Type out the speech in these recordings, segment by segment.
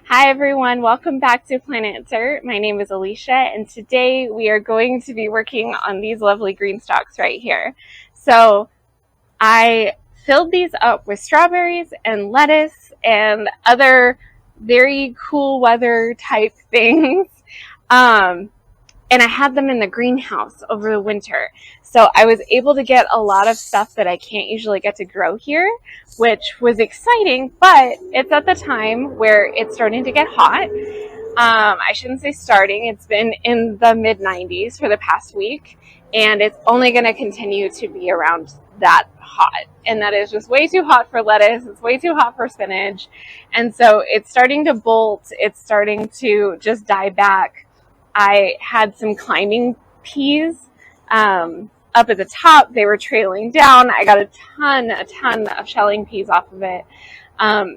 Hi everyone, welcome back to Planet Dirt. My name is Alicia and today we are going to be working on these lovely green stalks right here. So I filled these up with strawberries and lettuce and other very cool weather type things. And I had them in the greenhouse over the winter. So I was able to get a lot of stuff that I can't usually get to grow here, which was exciting, but it's at the time where it's starting to get hot. I shouldn't say starting, it's been in the mid 90s for the past week, and it's only going to continue to be around that hot. And that is just way too hot for lettuce, it's way too hot for spinach. And so it's starting to bolt, it's starting to just die back. I had some climbing peas up at the top. They were trailing down. I got a ton of shelling peas off of it.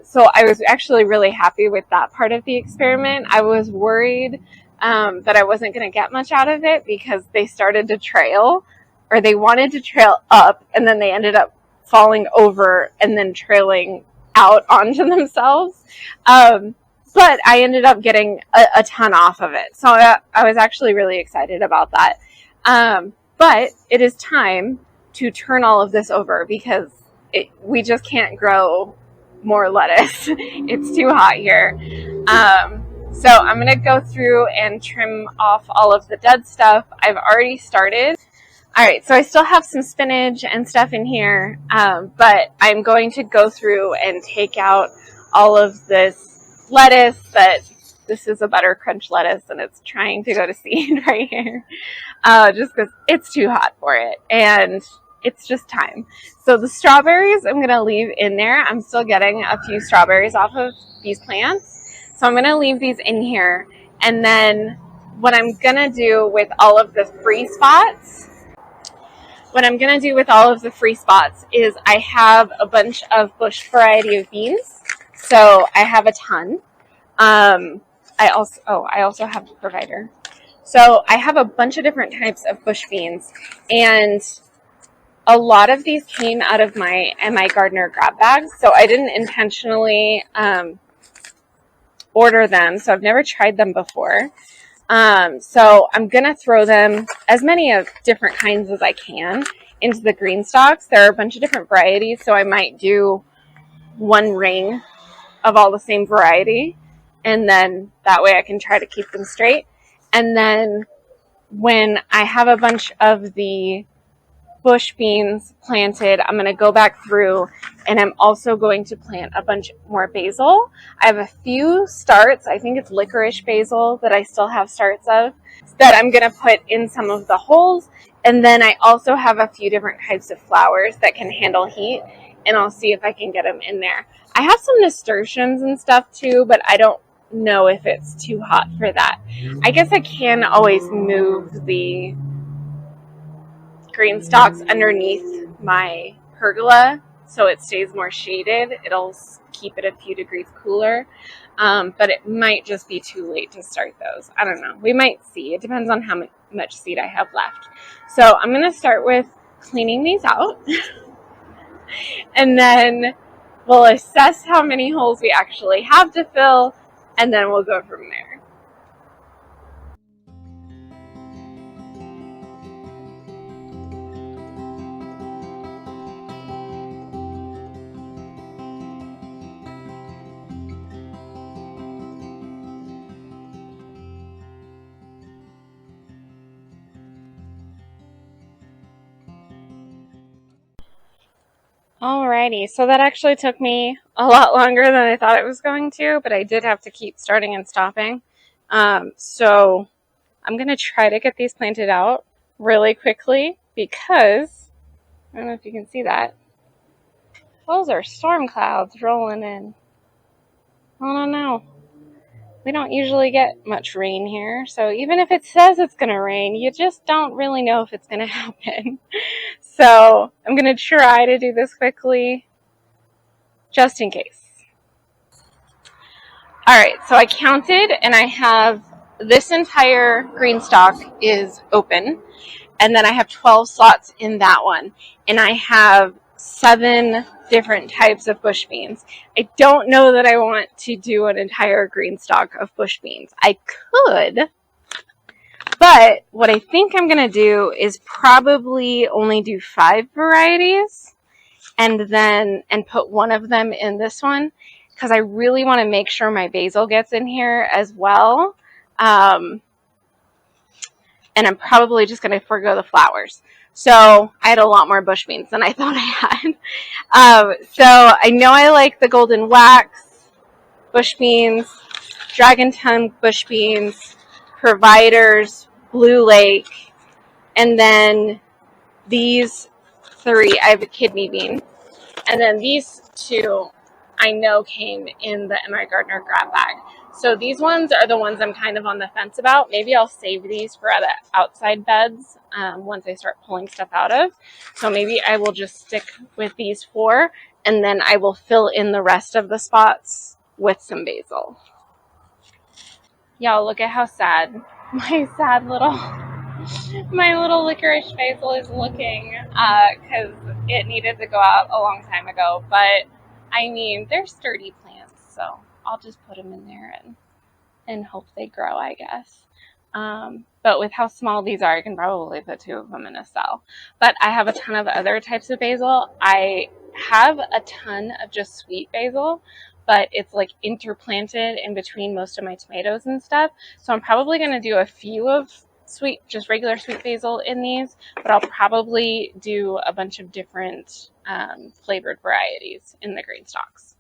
So I was actually really happy with that part of the experiment. I was worried that I wasn't going to get much out of it because they started to trail, or they wanted to trail up, and then they ended up falling over and then trailing out onto themselves. But I ended up getting a ton off of it. So I was actually really excited about that. But it is time to turn all of this over because we just can't grow more lettuce. It's too hot here. So I'm going to go through and trim off all of the dead stuff. I've already started. All right, so I still have some spinach and stuff in here, but I'm going to go through and take out all of this lettuce. That this is a butter crunch lettuce and it's trying to go to seed right here, just because it's too hot for it and it's just time. So the strawberries I'm going to leave in there. I'm still getting a few strawberries off of these plants, so I'm going to leave these in here. And then what I'm going to do with all of the free spots is I have a bunch of bush variety of beans. So I have a ton. I also have the provider. So I have a bunch of different types of bush beans, and a lot of these came out of my gardener grab bags. So I didn't intentionally order them. So I've never tried them before. So I'm gonna throw them, as many of different kinds as I can, into the Greenstalks. There are a bunch of different varieties, so I might do one ring of all the same variety, and then that way I can try to keep them straight. And then when I have a bunch of the bush beans planted, I'm going to go back through and I'm also going to plant a bunch more basil. I have a few starts. I think it's licorice basil that I still have starts of that I'm going to put in some of the holes. And then I also have a few different types of flowers that can handle heat, and I'll see if I can get them in there. I have some nasturtiums and stuff too, but I don't know if it's too hot for that. I guess I can always move the green stalks underneath my pergola so it stays more shaded. It'll keep it a few degrees cooler, but it might just be too late to start those. I don't know. We might see. It depends on how much seed I have left. So I'm going to start with cleaning these out and then we'll assess how many holes we actually have to fill, and then we'll go from there. Alrighty, so that actually took me a lot longer than I thought it was going to, but I did have to keep starting and stopping. So I'm going to try to get these planted out really quickly because, I don't know if you can see that, those are storm clouds rolling in. I don't know. We don't usually get much rain here, so even if it says it's going to rain, you just don't really know if it's going to happen. So I'm going to try to do this quickly, just in case. Alright, so I counted, and I have this entire green stalk is open, and then I have 12 slots in that one, and I have 7 different types of bush beans. I don't know that I want to do an entire green stalk of bush beans. I could, but what I think I'm going to do is probably only do 5 varieties and put one of them in this one, because I really want to make sure my basil gets in here as well. And I'm probably just going to forego the flowers. So I had a lot more bush beans than I thought I had. So I know I like the golden wax bush beans, dragon tongue bush beans, providers, blue lake, and then these 3, I have a kidney bean, and then these 2 I know came in the M.I. Gardner grab bag. So these ones are the ones I'm kind of on the fence about. Maybe I'll save these for the outside beds once I start pulling stuff out of. So maybe I will just stick with these 4, and then I will fill in the rest of the spots with some basil. Y'all, look at how sad my little licorice basil is looking, because it needed to go out a long time ago. But I mean, they're sturdy plants, so I'll just put them in there and hope they grow, I guess. But with how small these are, I can probably put 2 of them in a cell. But I have a ton of other types of basil. I have a ton of just sweet basil, but it's like interplanted in between most of my tomatoes and stuff. So I'm probably going to do a few of just regular sweet basil in these, but I'll probably do a bunch of different flavored varieties in the Greenstalks.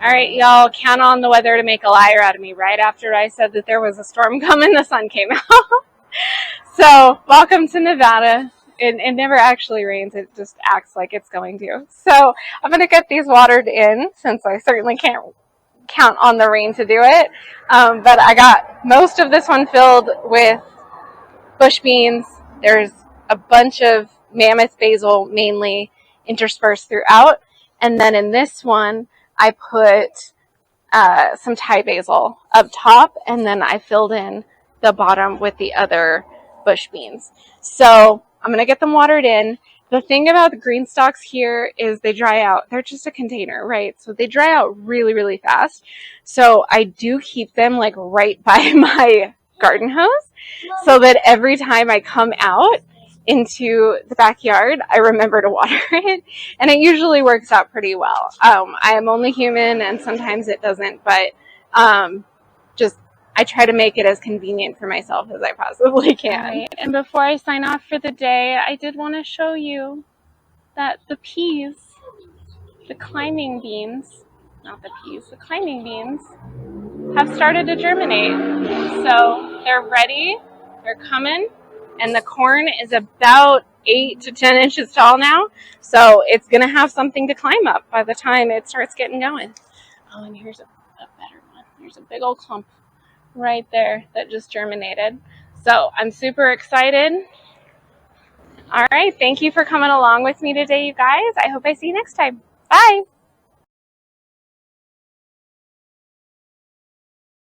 All right, y'all, count on the weather to make a liar out of me. Right after I said that there was a storm coming, the sun came out. So, welcome to Nevada. It never actually rains. It just acts like it's going to. So, I'm going to get these watered in, since I certainly can't count on the rain to do it. But I got most of this one filled with bush beans. There's a bunch of mammoth basil, mainly interspersed throughout. And then in this one, I put some Thai basil up top, and then I filled in the bottom with the other bush beans. So I'm going to get them watered in. The thing about the green stalks here is they dry out. They're just a container, right? So they dry out really, really fast. So I do keep them like right by my garden hose so that every time I come out into the backyard, I remember to water it. And it usually works out pretty well. I am only human and sometimes it doesn't, but just I try to make it as convenient for myself as I possibly can. All right, and before I sign off for the day, I did want to show you that the peas, the climbing beans, not the peas, the climbing beans, have started to germinate. So they're ready, they're coming, and the corn is about 8 to 10 inches tall now. So it's going to have something to climb up by the time it starts getting going. Oh, and here's a better one. There's a big old clump right there that just germinated. So I'm super excited. All right, thank you for coming along with me today, you guys. I hope I see you next time. Bye.